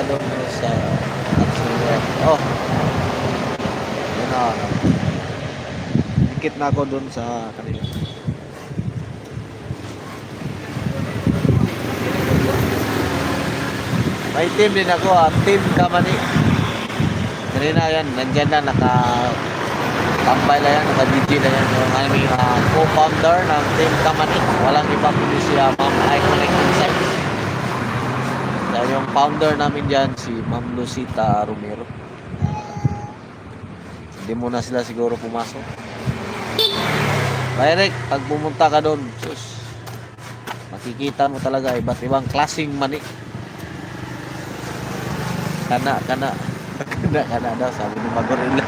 doon sa Axel. Oh, yun na. Dikit na ako doon sa kanila. May team din ako, Team Kamani. Kanina yan, nandyan na, tambay na yan, naka-DG na yan. Yung aming co-founder ng Team Kamani. Walang iba kundi siya, Ma'am Iconic Insights. Dahil yung founder namin dyan, si Ma'am Lucita Romero. Hindi muna sila siguro pumasok. Direct, pag pumunta ka doon, sus, makikita mo talaga iba't ibang klaseng mani. Kana daw, sabi ni Magorilla.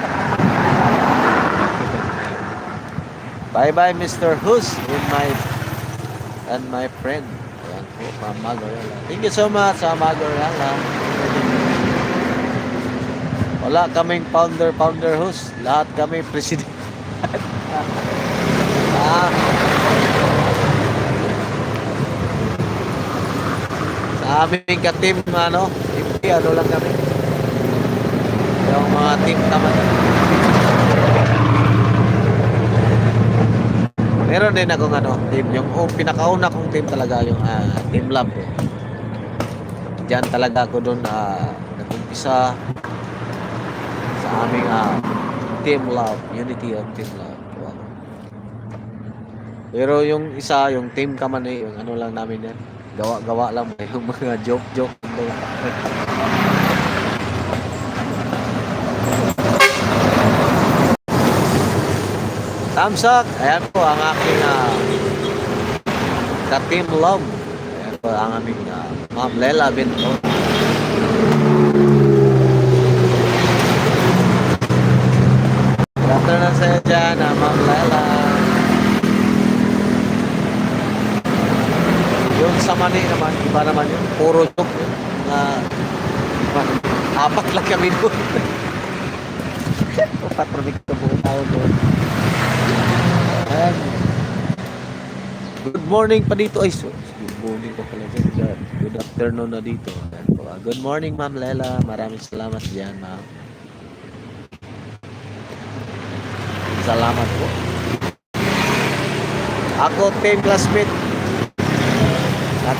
Bye-bye, Mr. Hus, and my friend. Ayan po, Ma'am Magorilla. Thank you so much, Magorilla. Wala kaming founder Hus. Lahat kami president. Sa aming ka-team, ano lang kami. Yung mga team naman. Meron din akong team. Yung pinakauna kong team talaga, yung Team Lab. Diyan talaga ako doon nag-umpisa sa aming Team Lab. Unity of Team Lab. Wow. Pero yung isa, yung Team Kamani, yung lang namin yan. Gawa lang. Yung mga joke. Thumbs up. Ayan po ang aking ka-Team Love. Ayan po ang aming Ma'am Lela Binto. Good afternoon sa'yo dyan, Ma'am Lela. Yung sa mani naman, iba naman yun. Puro joke yun. Apat lang kami doon. Apat predictable tayo doon. And good morning pa dito. Ay, good morning pa pala dyan. Good afternoon na dito. Good morning, Ma'am Lela. Maraming salamat dyan, Ma'am. Salamat po. Ako, team classmate.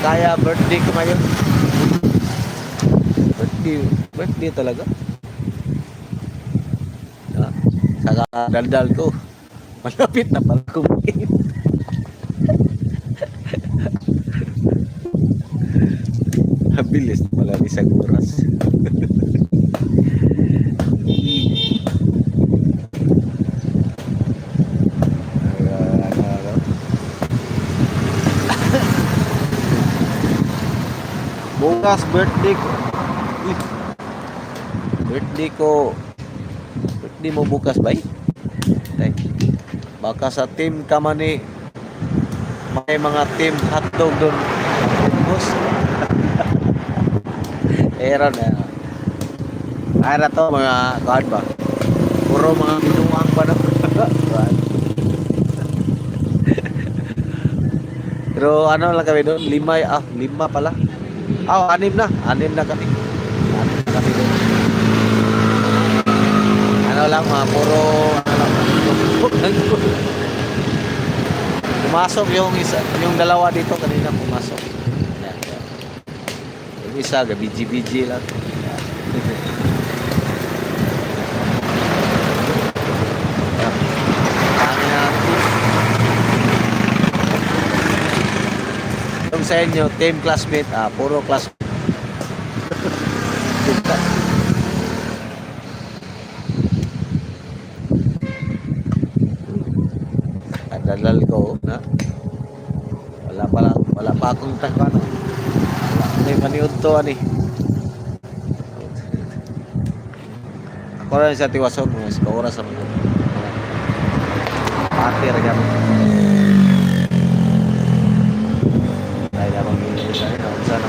Kaya birthday ko ngayon. Birthday talaga. Saka daldal ko. Malapit na pala kumain. Habilis pala ni isang oras. Bukas birthday ko. Birthday mo bukas ba? Baka sa Team Kamani may mga team hotdog doon. Era to mga kaad ba? Puro mga binuang pa na. Pero lang kami doon? Lima pala. Anim na kami. Doon. Lang mga puro pumasok yung dalawa dito kanina pumasok. Yung isa BG lang. Yung sa inyo team classmate, puro classmate. Dalal ko na wala pa akong takpan. May maniud to ako rin sa tiwason mo sa oras sa mga pati raga mo dahil ako sa sana